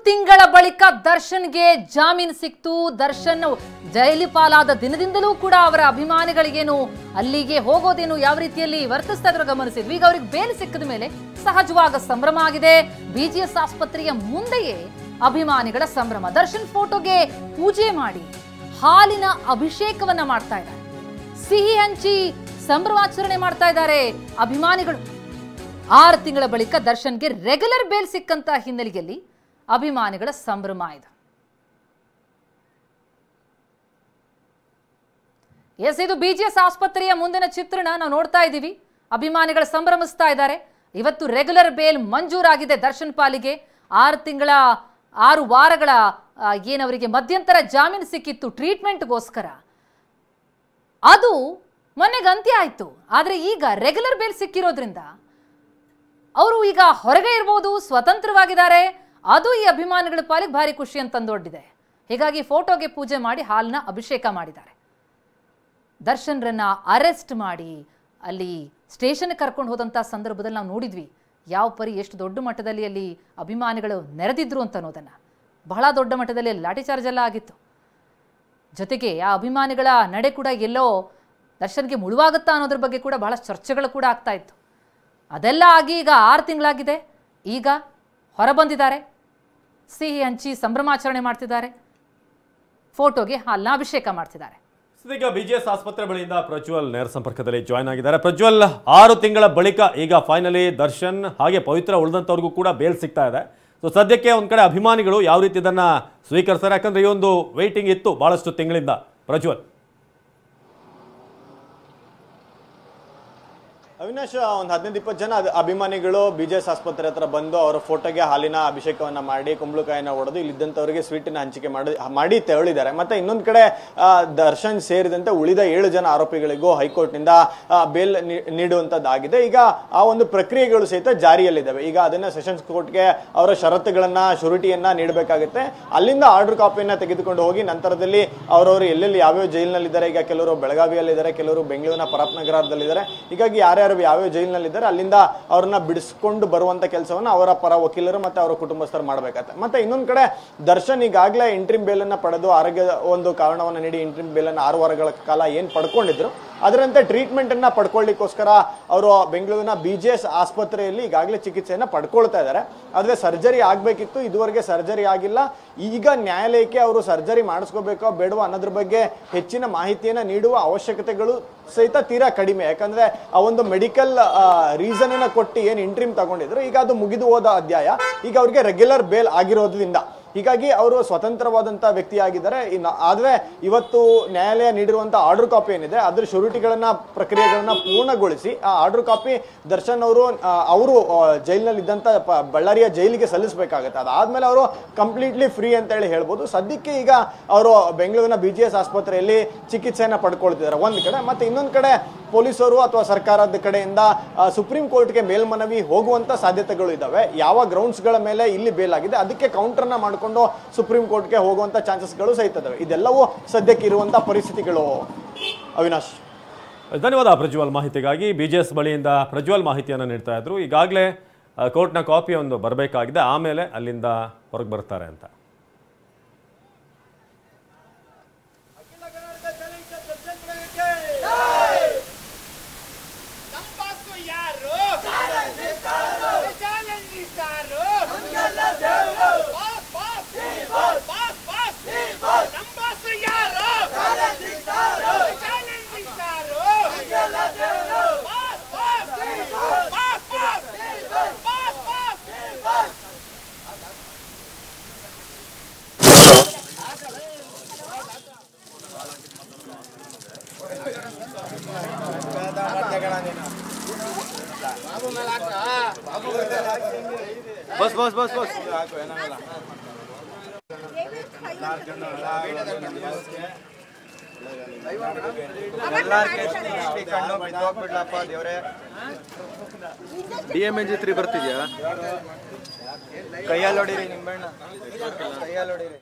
ತಿಂಗಳ ಬಳಿಕ ದರ್ಶನ್ಗೆ ಜಾಮೀನು ಸಿಕ್ತು. ದರ್ಶನ್ ಜೈಲು ಪಾಲಾದ ದಿನದಿಂದಲೂ ಕೂಡ ಅವರ ಅಭಿಮಾನಿಗಳಿಗೇನು ಅಲ್ಲಿಗೆ ಹೋಗೋದೇನು ಯಾವ ರೀತಿಯಲ್ಲಿ ವರ್ತಿಸ್ತಾ ಇದ್ರು ಗಮನಿಸಿದ್ವಿ. ಈಗ ಅವರಿಗೆ ಬೇಲ್ ಸಿಕ್ಕಿದ ಮೇಲೆ ಸಹಜವಾದ ಸಂಭ್ರಮ ಆಗಿದೆ. ಬಿಜಿಎಸ್ ಆಸ್ಪತ್ರೆಯ ಮುಂದೆಯೇ ಅಭಿಮಾನಿಗಳ ಸಂಭ್ರಮ. ದರ್ಶನ್ ಫೋಟೋಗೆ ಪೂಜೆ ಮಾಡಿ ಹಾಲಿನ ಅಭಿಷೇಕವನ್ನ ಮಾಡ್ತಾ ಇದ್ದಾರೆ. ಸಿಹಿ ಹಂಚಿ ಸಂಭ್ರಮಾಚರಣೆ ಮಾಡ್ತಾ ಇದ್ದಾರೆ ಅಭಿಮಾನಿಗಳು. 6 ತಿಂಗಳ ಬಳಿಕ ದರ್ಶನ್ಗೆ ರೆಗ್ಯುಲರ್ ಬೇಲ್ ಸಿಕ್ಕಂತ ಹಿನ್ನೆಲೆಯಲ್ಲಿ ಅಭಿಮಾನಿಗಳ ಸಂಭ್ರಮ ಇದೆ. ಇದು ಬಿಜಿಎಸ್ ಆಸ್ಪತ್ರೆಯ ಮುಂದಿನ ಚಿತ್ರಣ ನಾವು ನೋಡ್ತಾ ಇದ್ದೀವಿ. ಅಭಿಮಾನಿಗಳ ಸಂಭ್ರಮಿಸ್ತಾ ಇದ್ದಾರೆ. ಇವತ್ತು ರೆಗ್ಯುಲರ್ ಬೇಲ್ ಮಂಜೂರಾಗಿದೆ ದರ್ಶನ್ ಪಾಲಿಗೆ. 6 ವಾರಗಳ ಏನವರಿಗೆ ಮಧ್ಯಂತರ ಜಾಮೀನು ಸಿಕ್ಕಿತ್ತು ಟ್ರೀಟ್ಮೆಂಟ್ಗೋಸ್ಕರ, ಅದು ಮೊನ್ನೆಗೆ ಅಂತ್ಯ ಆಯ್ತು. ಆದರೆ ಈಗ ರೆಗ್ಯುಲರ್ ಬೇಲ್ ಸಿಕ್ಕಿರೋದ್ರಿಂದ ಅವರು ಈಗ ಹೊರಗೆ ಇರಬಹುದು, ಸ್ವತಂತ್ರವಾಗಿದ್ದಾರೆ. ಅದು ಈ ಅಭಿಮಾನಿಗಳ ಪಾಲಿಗೆ ಭಾರಿ ಖುಷಿ ಅಂತಂದೊಡ್ಡಿದೆ. ಹೀಗಾಗಿ ಫೋಟೋಗೆ ಪೂಜೆ ಮಾಡಿ ಹಾಲಿನ ಅಭಿಷೇಕ ಮಾಡಿದ್ದಾರೆ. ದರ್ಶನ್ರನ್ನ ಅರೆಸ್ಟ್ ಮಾಡಿ ಅಲ್ಲಿ ಸ್ಟೇಷನ್ ಕರ್ಕೊಂಡು ಹೋದಂಥ ಸಂದರ್ಭದಲ್ಲಿ ನಾವು ನೋಡಿದ್ವಿ ಯಾವ ಪರಿ ಎಷ್ಟು ದೊಡ್ಡ ಮಟ್ಟದಲ್ಲಿ ಅಲ್ಲಿ ಅಭಿಮಾನಿಗಳು ನೆರೆದಿದ್ರು ಅಂತ ಅನ್ನೋದನ್ನು. ಬಹಳ ದೊಡ್ಡ ಮಟ್ಟದಲ್ಲಿ ಲಾಠಿ ಚಾರ್ಜ್ ಎಲ್ಲ ಆಗಿತ್ತು. ಜೊತೆಗೆ ಆ ಅಭಿಮಾನಿಗಳ ನಡೆ ಕೂಡ ಎಲ್ಲೋ ದರ್ಶನ್ಗೆ ಮುಳುವಾಗುತ್ತಾ ಅನ್ನೋದ್ರ ಬಗ್ಗೆ ಕೂಡ ಬಹಳ ಚರ್ಚೆಗಳು ಕೂಡ ಆಗ್ತಾ ಇತ್ತು. ಅದೆಲ್ಲ ಆಗಿ ಈಗ 6 ತಿಂಗಳಾಗಿದೆ. ಈಗ ಹೊರಬಂದಿದ್ದಾರೆ, ಸಿಹಿ ಹಂಚಿ ಸಂಭ್ರಮಾಚರಣೆ ಮಾಡ್ತಿದ್ದಾರೆ, ಫೋಟೋಗೆ ಹಾಲಿನ ಅಭಿಷೇಕ ಮಾಡ್ತಿದ್ದಾರೆ. ಈಗ ಬಿಜಿಎಸ್ ಆಸ್ಪತ್ರೆ ಬಳಿಯಿಂದ ಪ್ರಜ್ವಲ್ ನೇರ ಸಂಪರ್ಕದಲ್ಲಿ ಜಾಯ್ನ್ ಆಗಿದ್ದಾರೆ. ಪ್ರಜ್ವಲ್, 6 ತಿಂಗಳ ಬಳಿಕ ಈಗ ಫೈನಲಿ ದರ್ಶನ್ ಹಾಗೆ ಪವಿತ್ರ ಉಳಿದಂಥವ್ರಿಗೂ ಕೂಡ ಬೇಲ್ ಸಿಗ್ತಾ ಇದೆ. ಸೊ ಸದ್ಯಕ್ಕೆ ಒಂದ್ ಕಡೆ ಅಭಿಮಾನಿಗಳು ಯಾವ ರೀತಿ ಇದನ್ನ ಸ್ವೀಕರಿಸ್ತಾರೆ? ಯಾಕಂದ್ರೆ ಈ ಒಂದು ವೇಟಿಂಗ್ ಇತ್ತು ಬಹಳಷ್ಟು ತಿಂಗಳಿಂದ. ಪ್ರಜ್ವಲ್, ಅವಿನಾಶ್, ಒಂದು 15-20 ಜನ ಅಭಿಮಾನಿಗಳು ಬಿಜಿಎಸ್ ಆಸ್ಪತ್ರೆ ಹತ್ರ ಬಂದು ಅವರ ಫೋಟೋಗೆ ಹಾಲಿನ ಅಭಿಷೇಕವನ್ನ ಮಾಡಿ ಕುಂಬಳಕಾಯಿನ ಹೊಡೆದು ಇಲ್ಲಿದ್ದಂಥವರಿಗೆ ಸ್ವೀಟಿನ ಹಂಚಿಕೆ ಮಾಡಿ ತೆರಳಿದ್ದಾರೆ. ಮತ್ತೆ ಇನ್ನೊಂದು ಕಡೆ ದರ್ಶನ್ ಸೇರಿದಂತೆ ಉಳಿದ 7 ಜನ ಆರೋಪಿಗಳಿಗೂ ಹೈಕೋರ್ಟ್ನಿಂದ ಬೇಲ್ ನೀಡುವಂತದ್ದಾಗಿದೆ. ಈಗ ಆ ಒಂದು ಪ್ರಕ್ರಿಯೆಗಳು ಸಹಿತ ಜಾರಿಯಲ್ಲಿದ್ದಾವೆ. ಈಗ ಅದನ್ನ ಸೆಷನ್ಸ್ ಕೋರ್ಟ್ಗೆ ಅವರ ಷರತ್ತುಗಳನ್ನ ಶುರಿಟಿಯನ್ನ ನೀಡಬೇಕಾಗುತ್ತೆ. ಅಲ್ಲಿಂದ ಆರ್ಡರ್ ಕಾಪಿಯನ್ನ ತೆಗೆದುಕೊಂಡು ಹೋಗಿ ನಂತರದಲ್ಲಿ ಅವರವರು ಎಲ್ಲೆಲ್ಲಿ ಯಾವ್ಯಾವ ಜೈಲಿನಲ್ಲಿದ್ದಾರೆ, ಈಗ ಕೆಲವರು ಬೆಳಗಾವಿಯಲ್ಲಿದ್ದಾರೆ, ಕೆಲವರು ಬೆಂಗಳೂರಿನ ಪರಪ್ನಗರದಲ್ಲಿದ್ದಾರೆ. ಹೀಗಾಗಿ ಯಾರ್ಯಾರು ಯಾವ್ಯಾವ ಜೈಲಿನಲ್ಲಿದ್ದಾರೆ ಅಲ್ಲಿಂದ ಅವ್ರನ್ನ ಬಿಡಿಸ್ಕೊಂಡು ಬರುವಂತ ಕೆಲಸವನ್ನ ಅವರ ಪರ ವಕೀಲರು ಮತ್ತೆ ಅವರ ಕುಟುಂಬಸ್ಥರು ಮಾಡಬೇಕಾಗುತ್ತೆ. ಮತ್ತೆ ಇನ್ನೊಂದು ಕಡೆ ದರ್ಶನ್ ಈಗಾಗಲೇ ಇಂಟ್ರಿಮ್ ಬೇಲ್ ಅನ್ನ ಪಡೆದು ಆರೋಗ್ಯ ಒಂದು ಕಾರಣವನ್ನ ನೀಡಿ ಇಂಟ್ರಿಮ್ ಬೇಲ್ ಅನ್ನ 6 ವಾರಗಳ ಕಾಲ ಏನ್ ಪಡ್ಕೊಂಡಿದ್ರು ಅದರಂತೆ ಟ್ರೀಟ್ಮೆಂಟ್ ಅನ್ನ ಪಡ್ಕೊಳ್ಳಿಕ್ಕೋಸ್ಕರ ಅವರು ಬೆಂಗಳೂರಿನ ಬಿಜಿಎಸ್ ಆಸ್ಪತ್ರೆಯಲ್ಲಿ ಈಗಾಗಲೇ ಚಿಕಿತ್ಸೆಯನ್ನ ಪಡ್ಕೊಳ್ತಾ ಇದ್ದಾರೆ. ಆದ್ರೆ ಸರ್ಜರಿ ಆಗ್ಬೇಕಿತ್ತು, ಇದುವರೆಗೆ ಸರ್ಜರಿ ಆಗಿಲ್ಲ. ಈಗ ನ್ಯಾಯಾಲಯಕ್ಕೆ ಅವರು ಸರ್ಜರಿ ಮಾಡಿಸ್ಕೋಬೇಕೋ ಬೇಡವೋ ಅನ್ನೋದ್ರ ಬಗ್ಗೆ ಹೆಚ್ಚಿನ ಮಾಹಿತಿಯನ್ನ ನೀಡುವ ಅವಶ್ಯಕತೆಗಳು ಸಹಿತ ತೀರಾ ಕಡಿಮೆ. ಯಾಕಂದ್ರೆ ಆ ಒಂದು ಮೆಡಿಕಲ್ ರೀಸನ್ ಅನ್ನ ಕೊಟ್ಟು ಏನ್ ಇಂಟ್ರಿಮ್ ತಗೊಂಡಿದ್ರು ಈಗ ಅದು ಮುಗಿದು ಹೋದ ಅಧ್ಯಾಯ. ಈಗ ಅವ್ರಿಗೆ ರೆಗ್ಯುಲರ್ ಬೇಲ್ ಆಗಿರೋದ್ರಿಂದ ಹೀಗಾಗಿ ಅವರು ಸ್ವತಂತ್ರವಾದಂತ ವ್ಯಕ್ತಿಯಾಗಿದ್ದಾರೆ. ಆದ್ರೆ ಇವತ್ತು ನ್ಯಾಯಾಲಯ ನೀಡಿರುವಂತಹ ಆರ್ಡರ್ ಕಾಪಿ ಏನಿದೆ ಅದ್ರ ಶುರಿಟಿಗಳನ್ನ ಪ್ರಕ್ರಿಯೆಗಳನ್ನ ಪೂರ್ಣಗೊಳಿಸಿ ಆ ಆರ್ಡರ್ ಕಾಪಿ ದರ್ಶನ್ ಅವರು ಜೈಲಿನಲ್ಲಿ ಇದ್ದಂತ ಬಳ್ಳಾರಿಯ ಜೈಲಿಗೆ ಸಲ್ಲಿಸಬೇಕಾಗುತ್ತೆ. ಅದಾದ್ಮೇಲೆ ಅವರು ಕಂಪ್ಲೀಟ್ಲಿ ಫ್ರೀ ಅಂತ ಹೇಳಿ ಹೇಳ್ಬೋದು. ಸದ್ಯಕ್ಕೆ ಈಗ ಅವರು ಬೆಂಗಳೂರಿನ ಬಿಜಿಎಸ್ ಆಸ್ಪತ್ರೆಯಲ್ಲಿ ಚಿಕಿತ್ಸೆಯನ್ನ ಪಡ್ಕೊಳ್ತಿದ್ದಾರೆ ಒಂದ್ ಕಡೆ. ಮತ್ತೆ ಇನ್ನೊಂದ್ ಕಡೆ ಪೊಲೀಸರು ಅಥವಾ ಸರ್ಕಾರದ ಕಡೆಯಿಂದ ಸುಪ್ರೀಂ ಕೋರ್ಟ್ಗೆ ಮೇಲ್ಮನವಿ ಹೋಗುವಂತ ಸಾಧ್ಯತೆಗಳು ಇದಾವೆ. ಯಾವ ಗ್ರೌಂಡ್ಸ್ ಗಳ ಮೇಲೆ ಇಲ್ಲಿ ಬೇಲ್ ಆಗಿದೆ ಅದಕ್ಕೆ ಕೌಂಟರ್ನ ಮಾಡಿಕೊಂಡು ಸುಪ್ರೀಂ ಕೋರ್ಟ್ಗೆ ಹೋಗುವಂತ ಚಾನ್ಸಸ್ಗಳು ಸಹಿತ ಇದಾವೆ. ಇದೆಲ್ಲವೂ ಸದ್ಯಕ್ಕೆ ಇರುವಂತ ಪರಿಸ್ಥಿತಿಗಳು. ಅವಿನಾಶ್, ಧನ್ಯವಾದ ಪ್ರಜ್ವಲ್ ಮಾಹಿತಿಗಾಗಿ. ಬಿಜಿಎಸ್ ಬಳಿಯಿಂದ ಪ್ರಜ್ವಲ್ ಮಾಹಿತಿಯನ್ನು ನೀಡ್ತಾ ಇದ್ರು. ಈಗಾಗಲೇ ಕೋರ್ಟ್ನ ಕಾಪಿ ಒಂದು ಬರಬೇಕಾಗಿದೆ, ಆಮೇಲೆ ಅಲ್ಲಿಂದ ಹೊರಗೆ ಬರ್ತಾರೆ ಅಂತ. बस बस बस बस DMNG3 ಬರ್ತಿದ್ಯಾ? ಕೈಯಲ್ಲಿ ಹೊಡಿರಿ ನಿಂಬಣ್ಣ, ಕೈಯಲ್ಲಿ ಹೊಡಿರಿ.